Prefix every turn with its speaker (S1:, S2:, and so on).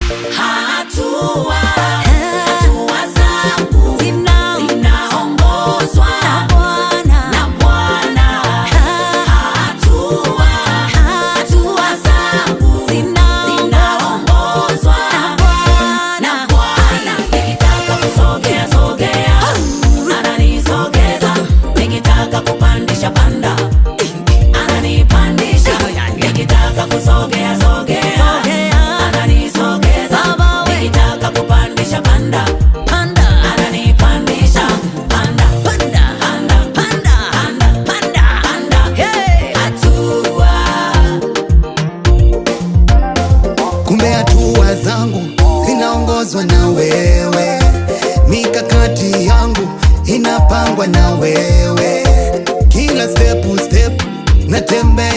S1: Hatua zangu zinaongozwa na Bwana. Hatua zangu zinaongozwa na Bwana. Nikitaka kusogea ananisogeza, nikitaka kupandisha panda ananipandisha, nikitaka kusogea ananisogeza, nikitaka kupandisha panda ananipandisha, panda. Hatua.
S2: Kumbe hatua zangu zinaongozwa na wewe, mikakati yangu inapangwa na wewe, kila step natembea